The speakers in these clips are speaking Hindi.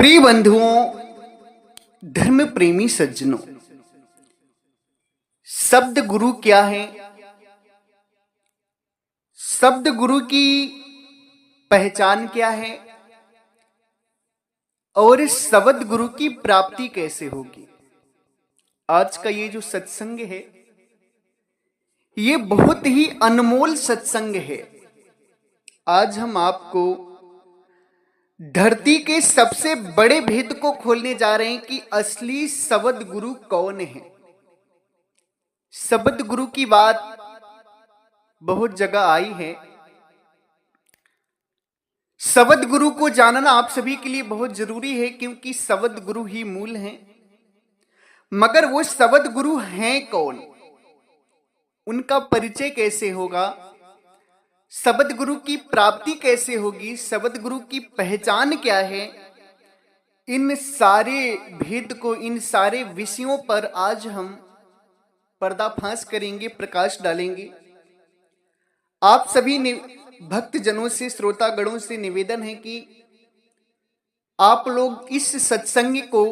प्रिय बंधुओं, धर्म प्रेमी सज्जनों, शब्द गुरु क्या है? शब्द गुरु की पहचान क्या है और इस शब्द गुरु की प्राप्ति कैसे होगी? आज का ये जो सत्संग है, ये बहुत ही अनमोल सत्संग है। आज हम आपको धरती के सबसे बड़े भेद को खोलने जा रहे हैं कि असली शब्द गुरु कौन है। शब्द गुरु की बात बहुत जगह आई है। शब्द गुरु को जानना आप सभी के लिए बहुत जरूरी है, क्योंकि शब्द गुरु ही मूल है। मगर वो शब्द गुरु हैं कौन, उनका परिचय कैसे होगा, शब्द गुरु की प्राप्ति कैसे होगी, शब्द गुरु की पहचान क्या है, इन सारे भेद को, इन सारे विषयों पर आज हम पर्दाफाश करेंगे, प्रकाश डालेंगे। आप सभी भक्तजनों से, श्रोतागणों से निवेदन है कि आप लोग इस सत्संग को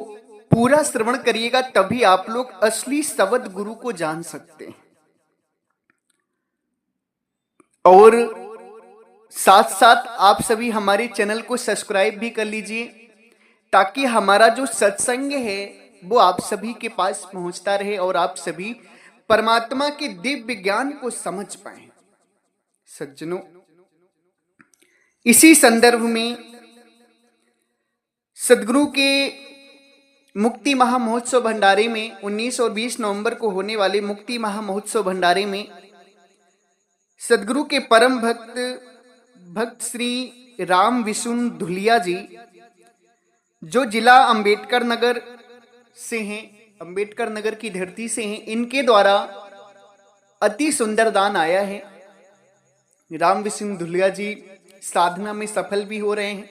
पूरा श्रवण करिएगा, तभी आप लोग असली शब्द गुरु को जान सकते हैं। और साथ साथ आप सभी हमारे चैनल को सब्सक्राइब भी कर लीजिए, ताकि हमारा जो सत्संग है वो आप सभी के पास पहुंचता रहे और आप सभी परमात्मा के दिव्य ज्ञान को समझ पाए। सज्जनों, इसी संदर्भ में सदगुरु के मुक्ति महामहोत्सव भंडारे में 19 और 20 नवंबर को होने वाले मुक्ति महामहोत्सव भंडारे में सदगुरु के परम भक्त श्री राम विशुन धुलिया जी, जो जिला अंबेडकर नगर से हैं, अंबेडकर नगर की धरती से हैं, इनके द्वारा अति सुंदर दान आया है। राम विशुन धुलिया जी साधना में सफल भी हो रहे हैं,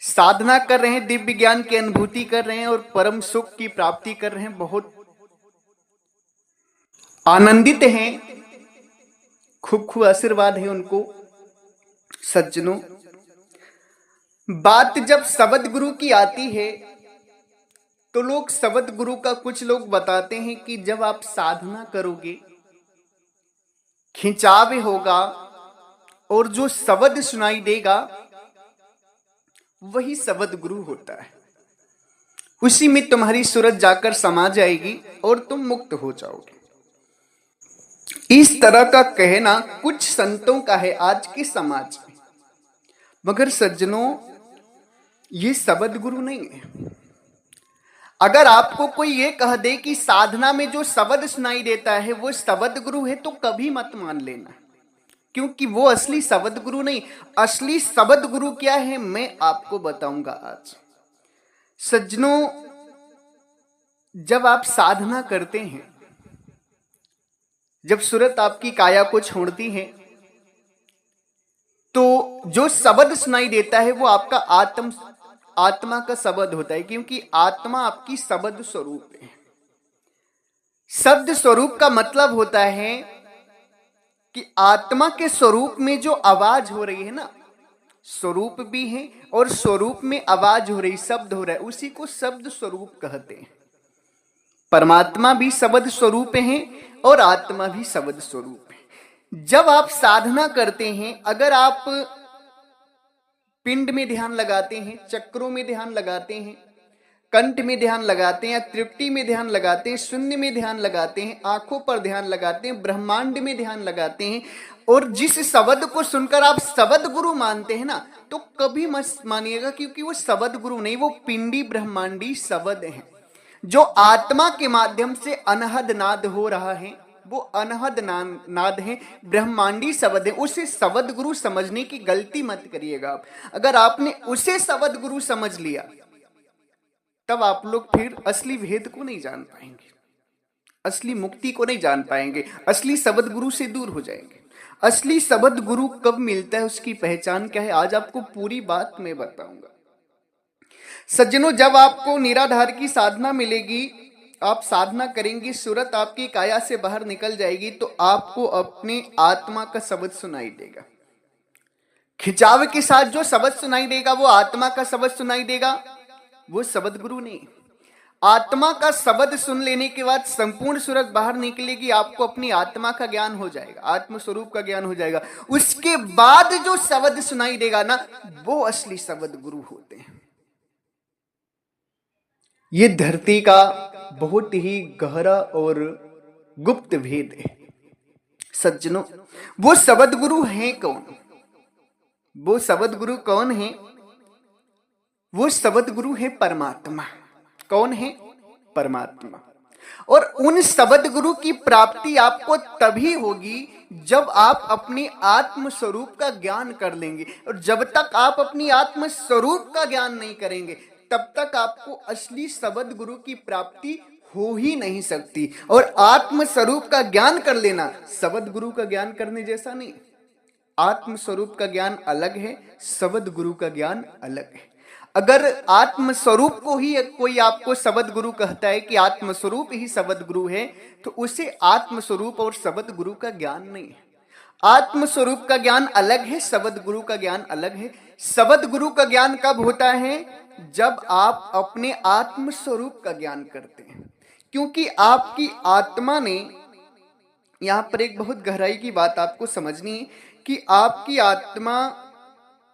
साधना कर रहे हैं, दिव्य ज्ञान की अनुभूति कर रहे हैं और परम सुख की प्राप्ति कर रहे हैं। बहुत आनंदित हैं, खूब खूब आशीर्वाद है उनको। सज्जनों, बात जब शब्द गुरु की आती है तो लोग शब्द गुरु का, कुछ लोग बताते हैं कि जब आप साधना करोगे, खिंचाव होगा और जो शब्द सुनाई देगा वही शब्द गुरु होता है। उसी में तुम्हारी सूरत जाकर समा जाएगी और तुम मुक्त हो जाओगे। इस तरह का कहना कुछ संतों का है आज के समाज में, मगर सज्जनों, ये शब्द गुरु नहीं है। अगर आपको कोई ये कह दे कि साधना में जो शब्द सुनाई देता है वो शब्द गुरु है, तो कभी मत मान लेना, क्योंकि वो असली शब्द गुरु नहीं। असली शब्द गुरु क्या है, मैं आपको बताऊंगा आज। सज्जनों, जब आप साधना करते हैं, जब सूरत आपकी काया को छोड़ती है, तो जो शब्द सुनाई देता है वो आपका आत्मा का शब्द होता है, क्योंकि आत्मा आपकी शब्द स्वरूप है। शब्द स्वरूप का मतलब होता है कि आत्मा के स्वरूप में जो आवाज हो रही है ना, स्वरूप भी है और स्वरूप में आवाज हो रही, शब्द हो रहा है, उसी को शब्द स्वरूप कहते हैं। परमात्मा भी शब्द स्वरूप है और आत्मा भी शब्द स्वरूप है। जब आप साधना करते हैं, अगर आप पिंड में ध्यान लगाते हैं, चक्रों में ध्यान लगाते हैं, कंठ में ध्यान लगाते हैं, तृप्ति में ध्यान लगाते हैं, शून्य में ध्यान लगाते हैं, आंखों पर ध्यान लगाते हैं, ब्रह्मांड में ध्यान लगाते हैं, और जिस शब्द को सुनकर आप शब्द गुरु मानते हैं ना, तो कभी मत मानिएगा, क्योंकि वो शब्द गुरु नहीं, वो पिंडी ब्रह्मांडी शब्द है। जो आत्मा के माध्यम से अनहद नाद हो रहा है, वो अनहद नाद है, ब्रह्मांडी शब्द है। उसे शब्द गुरु समझने की गलती मत करिएगा आप। अगर आपने उसे शब्द गुरु समझ लिया, तब आप लोग फिर असली भेद को नहीं जान पाएंगे, असली मुक्ति को नहीं जान पाएंगे, असली शब्द गुरु से दूर हो जाएंगे। असली शब्द गुरु कब मिलता है, उसकी पहचान क्या है, आज आपको पूरी बात मैं बताऊंगा। सज्जनों, जब आपको निराधार की साधना मिलेगी, आप साधना करेंगे, सूरत आपकी काया से बाहर निकल जाएगी, तो आपको अपने आत्मा का शब्द सुनाई देगा। खिंचाव के साथ जो शब्द सुनाई देगा वो आत्मा का शब्द सुनाई देगा, वो शब्द गुरु नहीं। आत्मा का शब्द सुन लेने के बाद संपूर्ण सूरत बाहर निकलेगी, आपको अपनी आत्मा का ज्ञान हो जाएगा, आत्म स्वरूप का ज्ञान हो जाएगा। उसके बाद जो शब्द सुनाई देगा ना, वो असली शब्द गुरु होते हैं। ये धरती का बहुत ही गहरा और गुप्त भेद है सज्जनों। वो शब्द गुरु हैं कौन? वो शब्द गुरु कौन है? वो शब्द गुरु है परमात्मा। कौन है? परमात्मा। और उन शब्द गुरु की प्राप्ति आपको तभी होगी जब आप अपने आत्म स्वरूप का ज्ञान कर लेंगे। और जब तक आप अपनी आत्म स्वरूप का ज्ञान नहीं करेंगे, तब तक आपको असली शब्द गुरु की प्राप्ति हो ही नहीं सकती। और आत्म स्वरूप का ज्ञान कर लेना शब्द गुरु का ज्ञान करने जैसा नहीं। आत्म स्वरूप का ज्ञान अलग है, शब्द गुरु का ज्ञान अलग है। अगर आत्म स्वरूप को ही कोई आपको शब्द गुरु कहता है कि आत्म स्वरूप ही शब्द गुरु है, तो उसे आत्म स्वरूप और शब्द गुरु का ज्ञान नहीं है। आत्म स्वरूप का ज्ञान अलग है, शब्द गुरु का ज्ञान अलग है। शब्द गुरु का ज्ञान कब होता है? जब आप अपने आत्म स्वरूप का ज्ञान करते हैं। क्योंकि आपकी आत्मा ने, यहां पर एक बहुत गहराई की बात आपको समझनी है कि आपकी आत्मा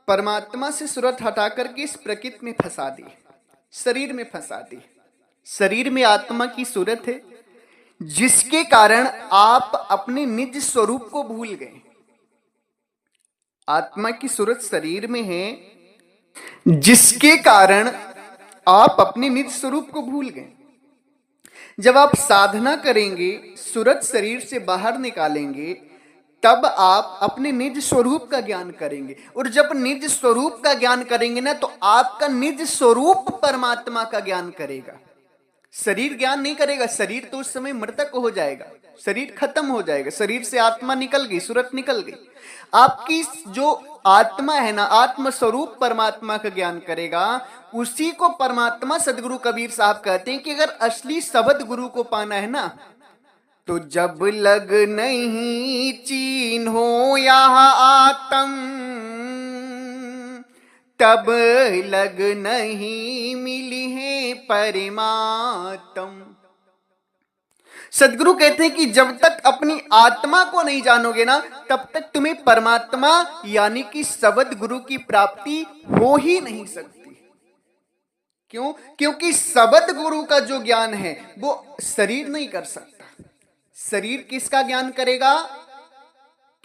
परमात्मा से सूरत हटा करके इस प्रकृति में फंसा दी, शरीर में फंसा दी। शरीर में आत्मा की सूरत है, जिसके कारण आप अपने निज स्वरूप को भूल गए। आत्मा की सूरत शरीर में है, जिसके कारण आप अपने निज स्वरूप को भूल गए। जब आप साधना करेंगे, सूरत शरीर से बाहर निकालेंगे, तब आप अपने निज स्वरूप का ज्ञान करेंगे। और जब निज स्वरूप का ज्ञान करेंगे ना, तो आपका निज स्वरूप परमात्मा का ज्ञान करेगा। शरीर ज्ञान नहीं करेगा। शरीर तो उस समय मृतक हो जाएगा, शरीर खत्म हो जाएगा, शरीर से आत्मा निकल गई, सूरत निकल गई। आपकी जो आत्मा है ना, आत्म स्वरूप परमात्मा का ज्ञान करेगा। उसी को परमात्मा सदगुरु कबीर साहब कहते हैं कि अगर असली शब्द गुरु को पाना है ना, तो जब लग नहीं चिन्हो यहाँ आत्म, तब लग नहीं मिली है परमात्म। सदगुरु कहते हैं कि जब तक अपनी आत्मा को नहीं जानोगे ना, तब तक तुम्हें परमात्मा यानी कि शब्द गुरु की प्राप्ति हो ही नहीं सकती। क्यों? क्योंकि शब्द गुरु का जो ज्ञान है वो शरीर नहीं कर सकता। शरीर किसका ज्ञान करेगा?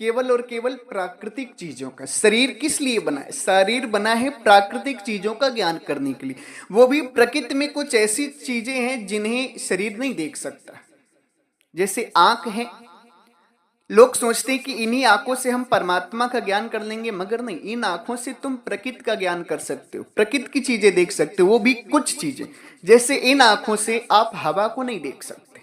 केवल और केवल प्राकृतिक चीजों का। शरीर किस लिए बना है? शरीर बना है प्राकृतिक चीजों का ज्ञान करने के लिए। वो भी प्रकृति में कुछ ऐसी चीजें हैं जिन्हें शरीर नहीं देख सकता। जैसे आंख है, लोग सोचते हैं कि इन्हीं आंखों से हम परमात्मा का ज्ञान कर लेंगे, मगर नहीं। इन आंखों से तुम प्रकृति का ज्ञान कर सकते हो, प्रकृति की चीजें देख सकते हो, वो भी कुछ चीजें। जैसे इन आंखों से आप हवा को नहीं देख सकते,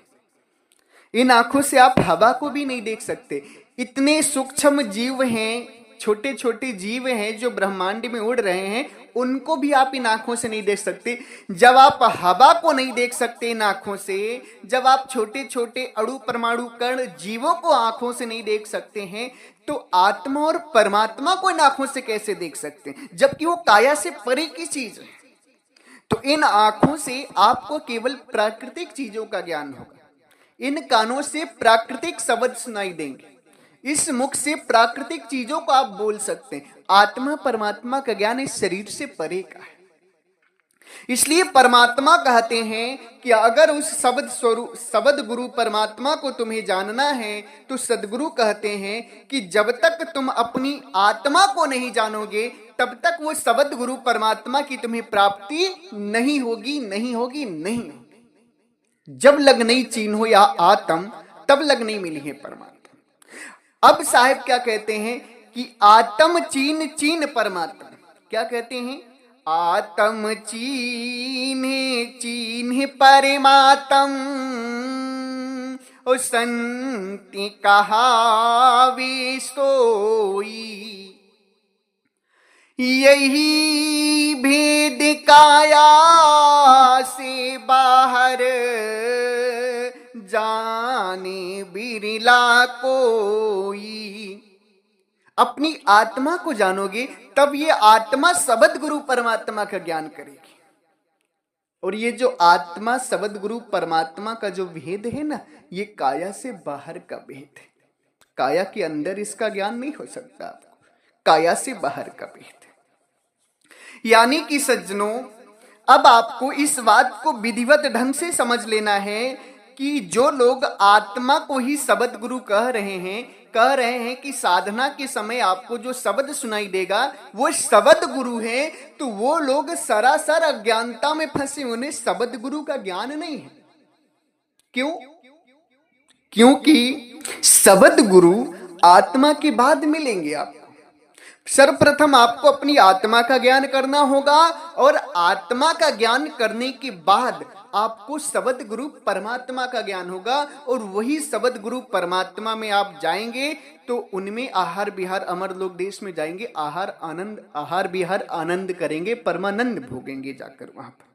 इन आंखों से आप हवा को भी नहीं देख सकते। इतने सूक्ष्म जीव हैं, छोटे छोटे जीव हैं जो ब्रह्मांड में उड़ रहे हैं, उनको भी आप इन आंखों से नहीं देख सकते। जब आप हवा को नहीं देख सकते इन आंखों से, जब आप छोटे छोटे अणु परमाणु कण जीवों को आंखों से नहीं देख सकते हैं, तो आत्मा और परमात्मा को इन आंखों से कैसे देख सकते हैं, जबकि वो काया से परे की चीज है। तो इन आंखों से आपको केवल प्राकृतिक चीजों का ज्ञान होगा। इन कानों से प्राकृतिक शब्द सुनाई देंगे, इस मुख से प्राकृतिक चीजों को आप बोल सकते हैं। आत्मा परमात्मा का ज्ञान इस शरीर से परे का है। इसलिए परमात्मा कहते हैं कि अगर उस शब्द स्वरूप शब्द गुरु परमात्मा को तुम्हें जानना है, तो सदगुरु कहते हैं कि जब तक तुम अपनी आत्मा को नहीं जानोगे, तब तक वो शब्द गुरु परमात्मा की तुम्हें प्राप्ति नहीं होगी, नहीं होगी, नहीं होगी। जब लग नहीं चिन्हो या आत्म, तब लग नहीं मिली है परमात्मा। अब साहब क्या कहते हैं कि आत्म चीन चीन परमात्मा। क्या कहते हैं? आत्म चीन चीन परमात्म, ओ संति कहावे सोई। यही भेद काया से बाहर, जाने बिरला कोई। अपनी आत्मा को जानोगे, तब ये आत्मा शब्द गुरु परमात्मा का ज्ञान करेगी। और ये जो आत्मा शब्द गुरु परमात्मा का जो भेद है ना, ये काया से बाहर का भेद है। काया के अंदर इसका ज्ञान नहीं हो सकता आपको, काया से बाहर का भेद है। यानी कि सज्जनों, अब आपको इस बात को विधिवत ढंग से समझ लेना है कि जो लोग आत्मा को ही शब्द गुरु कह रहे हैं कि साधना के समय आपको जो शब्द सुनाई देगा वो शब्द गुरु है, तो वो लोग सरासर अज्ञानता में फंसे, उन्हें शब्द गुरु का ज्ञान नहीं है। क्यों? क्योंकि शब्द गुरु आत्मा के बाद मिलेंगे आपको। सर्वप्रथम आपको अपनी आत्मा का ज्ञान करना होगा, और आत्मा का ज्ञान करने के बाद आपको शब्द गुरु परमात्मा का ज्ञान होगा। और वही शब्द गुरु परमात्मा में आप जाएंगे तो उनमें आहार विहार अमर लोक देश में जाएंगे, आहार विहार आनंद करेंगे, परमानंद भोगेंगे जाकर वहां पर।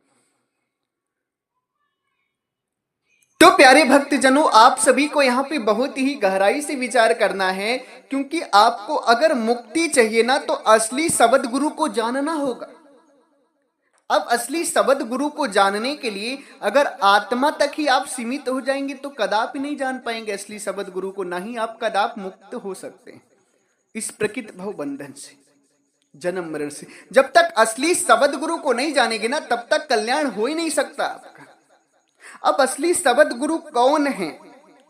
तो प्यारे भक्तजनों, आप सभी को यहाँ पे बहुत ही गहराई से विचार करना है, क्योंकि आपको अगर मुक्ति चाहिए ना तो असली शब्द गुरु को जानना होगा। अब असली शब्द गुरु को जानने के लिए अगर आत्मा तक ही आप सीमित हो जाएंगे तो कदापि नहीं जान पाएंगे असली शब्द गुरु को, ना ही आप कदापि मुक्त हो सकते हैं इस प्रकृति भव बंधन से, जन्म मरण से। जब तक असली शब्द गुरु को नहीं जानेंगे ना, तब तक कल्याण हो ही नहीं सकता आपका। अब असली शब्द गुरु कौन है,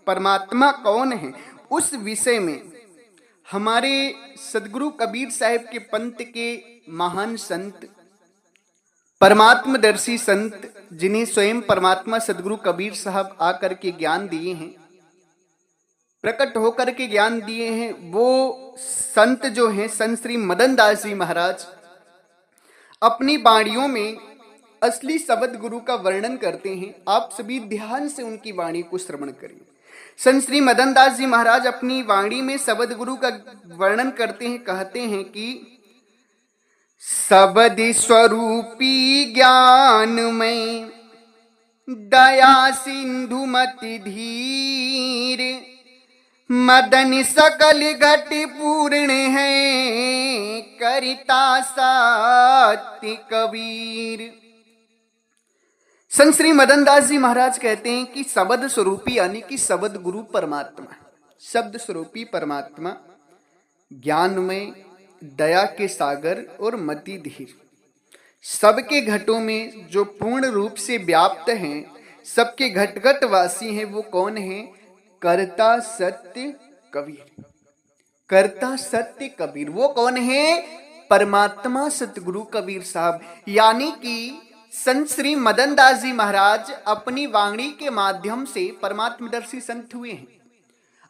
परमात्मा कौन है, उस विषय में हमारे सदगुरु कबीर साहब के पंथ के महान संत, परमात्मदर्शी संत, जिन्हें स्वयं परमात्मा सदगुरु कबीर साहब आकर के ज्ञान दिए हैं, प्रकट होकर के ज्ञान दिए हैं, वो संत जो हैं संत श्री मदन दास जी महाराज अपनी वाणियों में असली शब्द गुरु का वर्णन करते हैं। आप सभी ध्यान से उनकी वाणी को श्रवण करें। संत श्री मदन दास जी महाराज अपनी वाणी में शब्द गुरु का वर्णन करते हैं, कहते हैं कि शब्द स्वरूपी ज्ञान में दया सिंधु मति धीर, मदन सकल घट पूर्ण है, करिता सत्य कबीर। संत श्री मदन दास जी महाराज कहते हैं कि शब्द स्वरूपी यानी कि शब्द गुरु परमात्मा, शब्द स्वरूपी परमात्मा ज्ञान में दया के सागर और मति धीर, सबके घटों में जो पूर्ण रूप से व्याप्त हैं, सबके घट घट वासी हैं, वो कौन है? कर्ता सत्य कबीर। कर्ता सत्य कबीर वो कौन है? परमात्मा सतगुरु कबीर साहब। यानी कि संत श्री मदन दास जी महाराज अपनी वाणी के माध्यम से परमात्मदर्शी संत हुए हैं।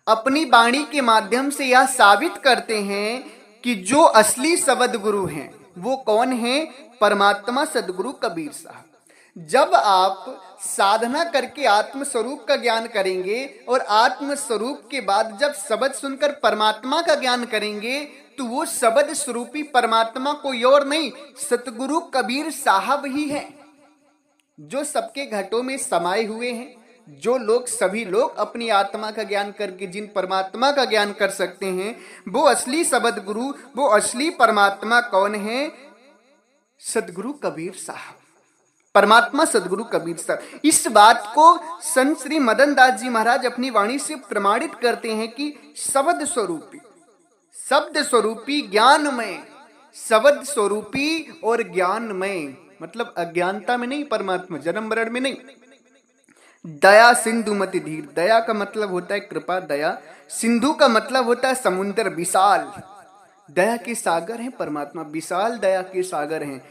अपनी वाणी के माध्यम से यह साबित करते हैं कि जो असली शब्द गुरु हैं वो कौन है? परमात्मा सदगुरु कबीर साहब। जब आप साधना करके आत्म स्वरूप का ज्ञान करेंगे और आत्म स्वरूप के बाद जब शब्द सुनकर परमात्मा का ज्ञान करेंगे तो वो शब्द स्वरूपी परमात्मा कोई और नहीं, सतगुरु कबीर साहब ही है, जो सबके घटों में समाये हुए हैं। जो लोग, सभी लोग अपनी आत्मा का ज्ञान करके जिन परमात्मा का ज्ञान कर सकते हैं, वो असली शब्द गुरु, वो असली परमात्मा कौन है? सदगुरु कबीर साहब, परमात्मा सदगुरु कबीर साहब। इस बात को संत श्री मदन दास जी महाराज अपनी वाणी से प्रमाणित करते हैं कि शब्द स्वरूपी, शब्द स्वरूपी ज्ञानमय, शब्द स्वरूपी और ज्ञानमय, मतलब अज्ञानता में नहीं, परमात्मा जन्म मरण में नहीं। दया सिंधु मति धीर, दया का मतलब होता है कृपा, दया। सिंधु का मतलब होता है समुद्र, विशाल। दया के सागर हैं परमात्मा, विशाल दया के सागर हैं।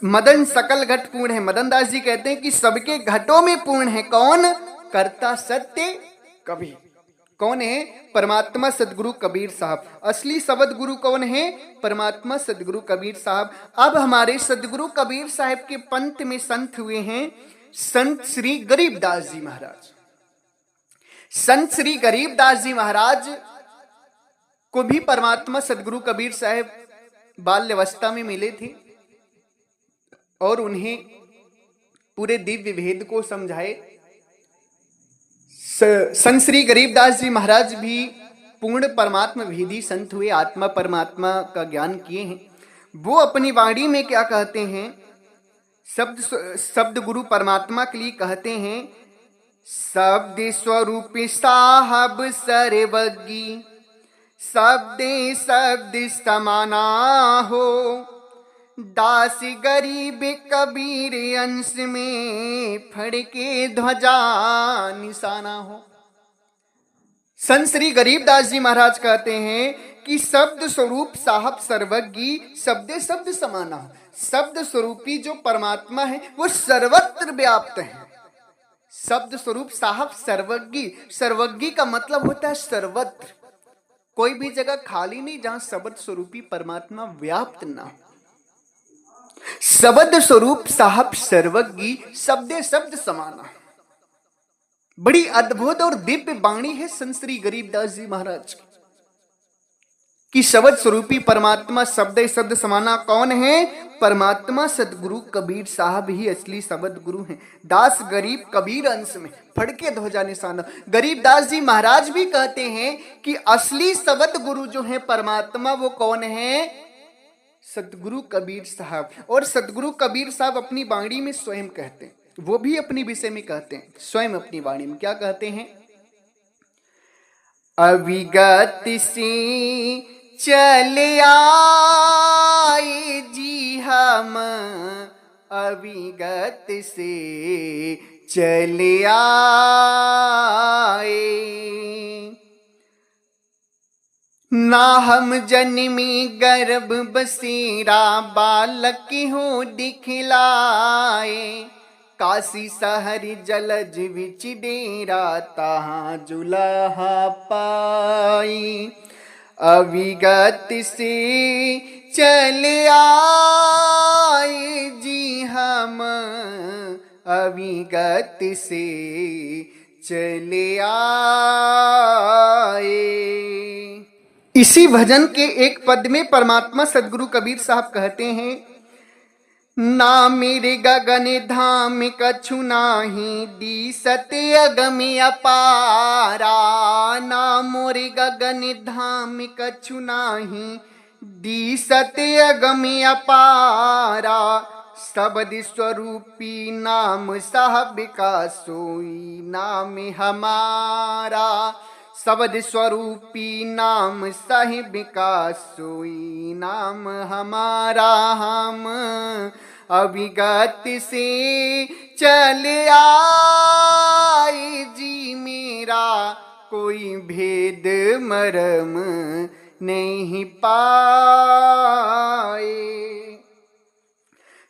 मदन सकल घट पूर्ण है। मदन दास जी कहते हैं कि सबके घटों में पूर्ण है। कौन? कर्ता सत्य कबीर। कौन है? परमात्मा सदगुरु कबीर साहब। असली शब्द गुरु कौन है? परमात्मा सदगुरु कबीर साहब। अब हमारे सदगुरु कबीर साहब के पंथ में संत हुए हैं संत श्री गरीबदास जी महाराज। संत श्री गरीबदास जी महाराज को भी परमात्मा सदगुरु कबीर साहब बाल्यावस्था में मिले थे और उन्हें पूरे दिव्य भेद को समझाए। संत श्री गरीबदास जी महाराज भी पूर्ण परमात्मा भेदी संत हुए, आत्मा परमात्मा का ज्ञान किए हैं, वो अपनी वाणी में क्या कहते हैं? शब्द गुरु परमात्मा के लिए कहते हैं, शब्द स्वरूप साहब सर्वज्ञ, शब्दे शब्द समाना हो, दास गरीब कबीर अंश में फड़के ध्वजा निशाना हो। संत श्री गरीबदास जी महाराज कहते हैं कि शब्द स्वरूप साहब सर्वज्ञ, शब्दे शब्द समाना हो। शब्द स्वरूपी जो परमात्मा है वो सर्वत्र व्याप्त है। शब्द स्वरूप साहब सर्वज्ञ, सर्वज्ञ का मतलब होता है सर्वत्र, कोई भी जगह खाली नहीं जहां शब्द स्वरूपी परमात्मा व्याप्त ना हो। शब्द स्वरूप साहब सर्वज्ञ, शब्दे शब्द समाना। बड़ी अद्भुत और दिव्य वाणी है संत श्री गरीबदास जी महाराज की कि शब्द स्वरूपी परमात्मा शब्द शब्द समाना कौन है? परमात्मा सदगुरु कबीर साहब ही असली शब्द गुरु हैं। दास गरीब कबीर अंश में फड़के ध्वजा निशाना। गरीबदास जी महाराज भी कहते हैं कि असली शब्द गुरु जो है परमात्मा, वो कौन है? सदगुरु कबीर साहब। और सदगुरु कबीर साहब अपनी वाणी में स्वयं कहते हैं, वो भी अपने विषय में कहते हैं, स्वयं अपनी वाणी में क्या कहते हैं? अविगत से चले आए जी हम, अविगत से चले आए, ना हम जन्मी गर्भ बसेरा बालक हो दिखलाए, काशी शहर जलज विच डेरा तहाँ जुलाहा पाई, अविगत से चले आए जी हम, अविगत से चले आए। इसी भजन के एक पद में परमात्मा सदगुरु कबीर साहब कहते हैं, ना मेरे गगन धाम कछु नाही, दिसत अगम अपारा, ना मोरे गगन धाम कछु नाही, दिसत अगम अपारा, शब्द स्वरूपी नाम साहब का सोई नाम हमारा, शब्द स्वरूपी नाम साहिब का सोई नाम हमारा, हम अविगत से चले आए जी मेरा, कोई भेद मरम नहीं पाए।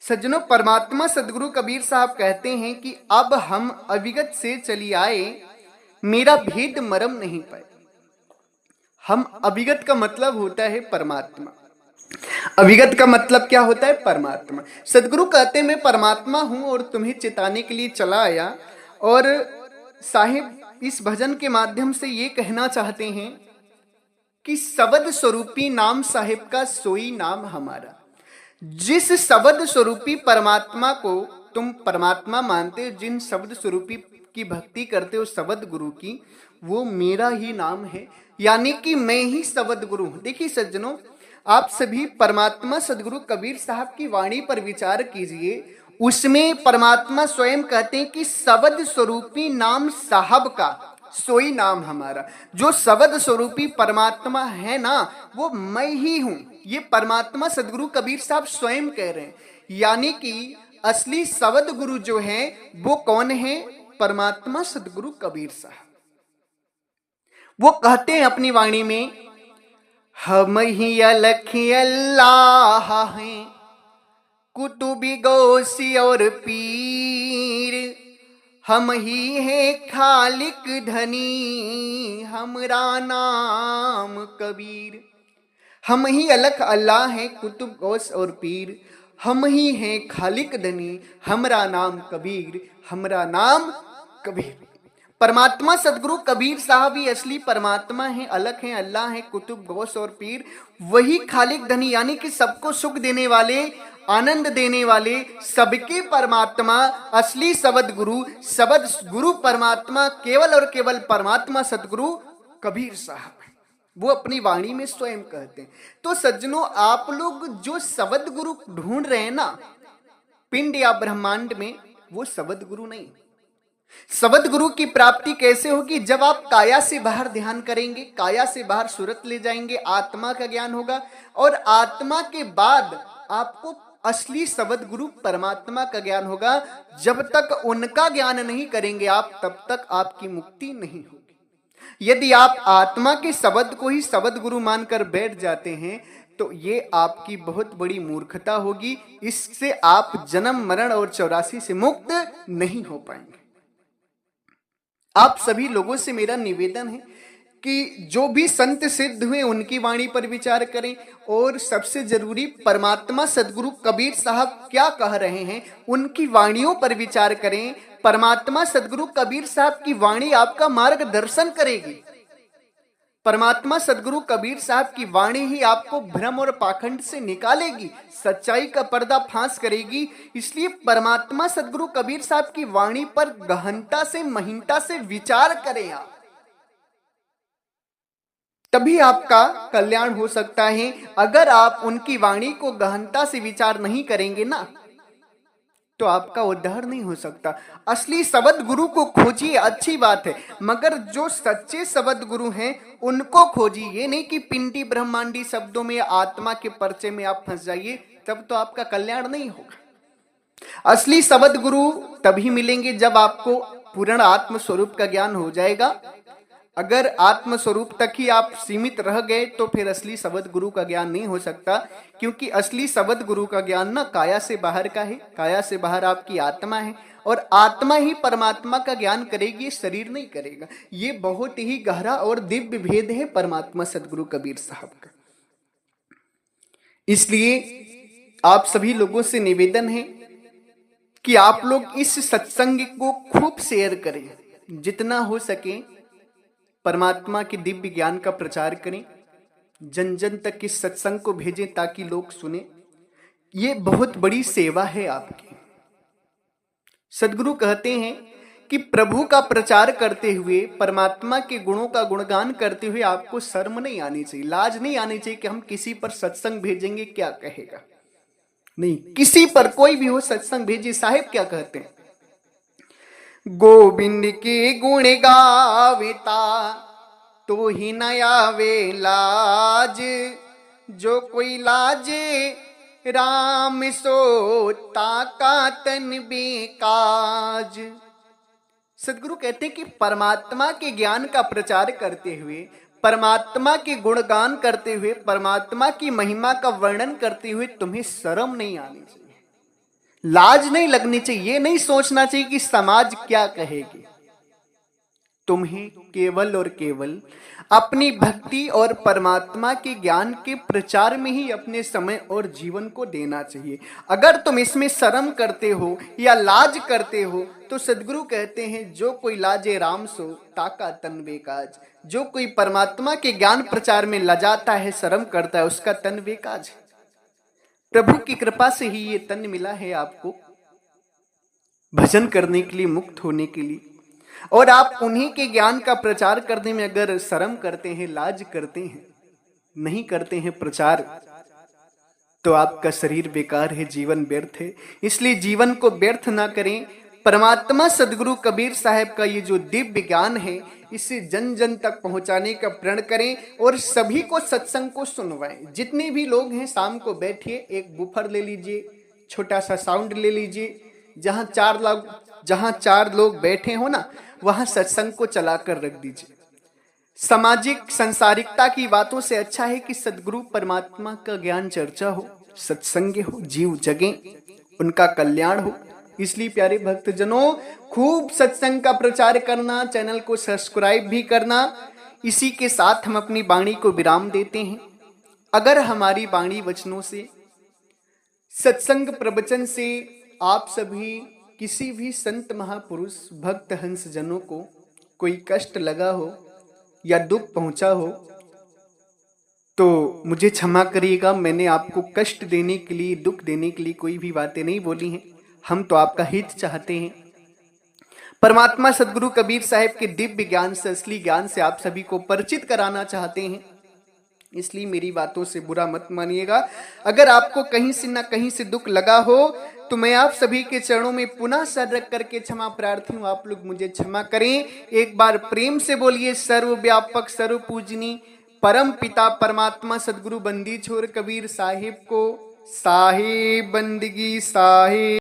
सज्जनों, परमात्मा सदगुरु कबीर साहब कहते हैं कि अब हम अविगत से चली आए, मेरा भेद मरम नहीं पाए। हम अविगत का मतलब होता है परमात्मा। अविगत का मतलब क्या होता है? परमात्मा। सदगुरु कहते हैं मैं परमात्मा हूं और तुम्हें चिताने के लिए चला आया। और साहिब इस भजन के माध्यम से ये कहना चाहते हैं कि शब्द स्वरूपी नाम साहिब का सोई नाम हमारा। जिस शब्द स्वरूपी परमात्मा को तुम परमात्मा मानते हो, जिन शब्द स्वरूपी की भक्ति करते हो शब्द गुरु की, वो मेरा ही नाम है, यानी कि मैं ही शब्द गुरु हूं। देखिए सज्जनों, आप सभी परमात्मा सदगुरु कबीर साहब की वाणी पर विचार कीजिए। उसमें परमात्मा स्वयं कहते हैं कि शब्द स्वरूपी नाम साहब का सोई नाम हमारा। जो शब्द स्वरूपी परमात्मा है ना, वो मैं ही हूं। ये परमात्मा सदगुरु कबीर साहब स्वयं कह रहे हैं। यानी कि असली शब्द गुरु जो है वो कौन है? परमात्मा सदगुरु कबीर साहब। वो कहते हैं अपनी वाणी में, हम ही अलख अल्लाह हैं, कुतुबी गौसी और पीर, हम ही है खालिक धनी, हमरा नाम कबीर। हम ही अलख अल्लाह हैं, कुतुब गौस और पीर, हम ही हैं खालिक धनी, हमरा नाम कबीर, हमरा नाम कबीर। परमात्मा सदगुरु कबीर साहब ही असली परमात्मा हैं, अलग हैं, अल्लाह हैं, कुतुब गौस और पीर। वही खालिक धनी, यानी कि सबको सुख देने वाले, आनंद देने वाले, सबके परमात्मा, असली शब्द गुरु परमात्मा, केवल और केवल परमात्मा सदगुरु कबीर साहब। वो अपनी वाणी में स्वयं कहते हैं। तो सज्जनों, आप लोग जो शब्द गुरु ढूंढ रहे हैं ना पिंड या ब्रह्मांड में, वो शब्द गुरु नहीं। शब्द गुरु की प्राप्ति कैसे होगी? जब आप काया से बाहर ध्यान करेंगे, काया से बाहर सूरत ले जाएंगे, आत्मा का ज्ञान होगा, और आत्मा के बाद आपको असली शब्द गुरु परमात्मा का ज्ञान होगा। जब तक उनका ज्ञान नहीं करेंगे आप, तब तक आपकी मुक्ति नहीं होगी। यदि आप आत्मा के शब्द को ही शब्द गुरु मानकर बैठ जाते हैं तो ये आपकी बहुत बड़ी मूर्खता होगी। इससे आप जन्म मरण और 84 से मुक्त नहीं हो पाएंगे। आप सभी लोगों से मेरा निवेदन है कि जो भी संत सिद्ध हुए उनकी वाणी पर विचार करें, और सबसे जरूरी परमात्मा सदगुरु कबीर साहब क्या कह रहे हैं उनकी वाणियों पर विचार करें। परमात्मा सदगुरु कबीर साहब की वाणी आपका मार्गदर्शन करेगी। परमात्मा सदगुरु कबीर साहब की वाणी ही आपको भ्रम और पाखंड से निकालेगी, सच्चाई का पर्दा फांस करेगी। इसलिए परमात्मा सदगुरु कबीर साहब की वाणी पर गहनता से, महीनता से विचार करें आप, तभी आपका कल्याण हो सकता है। अगर आप उनकी वाणी को गहनता से विचार नहीं करेंगे ना, तो आपका उद्धार नहीं हो सकता। असली शब्द गुरु को खोजिए, अच्छी बात है, मगर जो सच्चे शब्द गुरु हैं उनको खोजिए। ये नहीं कि पिंडी ब्रह्मांडी शब्दों में, आत्मा के पर्चे में आप फंस जाइए, तब तो आपका कल्याण नहीं होगा। असली शब्द गुरु तभी मिलेंगे जब आपको पूर्ण आत्म स्वरूप का ज्ञान हो जाएगा। अगर आत्म स्वरूप तक ही आप सीमित रह गए तो फिर असली शब्द गुरु का ज्ञान नहीं हो सकता, क्योंकि असली शब्द गुरु का ज्ञान ना काया से बाहर का है। काया से बाहर आपकी आत्मा है, और आत्मा ही परमात्मा का ज्ञान करेगी, शरीर नहीं करेगा। ये बहुत ही गहरा और दिव्य भेद है परमात्मा सदगुरु कबीर साहब का। इसलिए आप सभी लोगों से निवेदन है कि आप लोग इस सत्संग को खूब शेयर करें, जितना हो सके परमात्मा के दिव्य ज्ञान का प्रचार करें, जन जन तक इस सत्संग को भेजें ताकि लोग सुने। ये बहुत बड़ी सेवा है आपकी। सदगुरु कहते हैं कि प्रभु का प्रचार करते हुए, परमात्मा के गुणों का गुणगान करते हुए आपको शर्म नहीं आनी चाहिए, लाज नहीं आनी चाहिए कि हम किसी पर सत्संग भेजेंगे क्या कहेगा। नहीं, किसी पर कोई भी हो सत्संग भेजिए। साहिब क्या कहते हैं? गोविंद के गुण गावेता तो ही न आवे लाज, जो कोई लाजे राम सो ताका तन बेकाज। सदगुरु कहते हैं कि परमात्मा के ज्ञान का प्रचार करते हुए, परमात्मा के गुणगान करते हुए, परमात्मा की महिमा का वर्णन करते हुए तुम्हें शर्म नहीं आनी चाहिए, लाज नहीं लगनी चाहिए, ये नहीं सोचना चाहिए कि समाज क्या कहेगी। तुम्हें केवल और केवल अपनी भक्ति और परमात्मा के ज्ञान के प्रचार में ही अपने समय और जीवन को देना चाहिए। अगर तुम इसमें शर्म करते हो या लाज करते हो तो सदगुरु कहते हैं जो कोई लाजे राम सो ताका तन बेकाज। जो कोई परमात्मा के ज्ञान प्रचार में लजाता है, शर्म करता है, उसका तन बेकाज है। प्रभु की कृपा से ही ये तन मिला है आपको भजन करने के लिए, मुक्त होने के लिए। और आप उन्हीं के ज्ञान का प्रचार करने में अगर शर्म करते हैं, लाज करते हैं, नहीं करते हैं प्रचार, तो आपका शरीर बेकार है, जीवन व्यर्थ है। इसलिए जीवन को व्यर्थ ना करें। परमात्मा सदगुरु कबीर साहब का ये जो दिव्य ज्ञान है, इसे जन जन तक पहुंचाने का प्रण करें और सभी को सत्संग को सुनवाएं। जितने भी लोग हैं शाम को बैठिए, एक बुफर ले लीजिए, छोटा सा साउंड ले लीजिए, जहां चार लोग बैठे हो ना, वहां सत्संग को चलाकर रख दीजिए। सामाजिक संसारिकता की बातों से अच्छा है कि सदगुरु परमात्मा का ज्ञान चर्चा हो, सत्संग हो, जीव जगे, उनका कल्याण हो। इसलिए प्यारे भक्तजनों, खूब सत्संग का प्रचार करना, चैनल को सब्सक्राइब भी करना। इसी के साथ हम अपनी वाणी को विराम देते हैं। अगर हमारी वाणी वचनों से, सत्संग प्रवचन से आप सभी किसी भी संत महापुरुष भक्त हंस जनों को कोई कष्ट लगा हो या दुख पहुंचा हो तो मुझे क्षमा करिएगा। मैंने आपको कष्ट देने के लिए, दुख देने के लिए कोई भी बातें नहीं बोली हैं। हम तो आपका हित चाहते हैं। परमात्मा सदगुरु कबीर साहब के दिव्य ज्ञान से, असली ज्ञान से आप सभी को परिचित कराना चाहते हैं। इसलिए मेरी बातों से बुरा मत मानिएगा। अगर आपको कहीं से ना कहीं से दुख लगा हो तो मैं आप सभी के चरणों में पुनः सर रख करके क्षमा प्रार्थी हूँ, आप लोग मुझे क्षमा करें। एक बार प्रेम से बोलिए सर्वव्यापक सर्व पूजनी परम पिता परमात्मा सदगुरु बंदी छोर कबीर साहिब को साहिब बंदगी साहिब।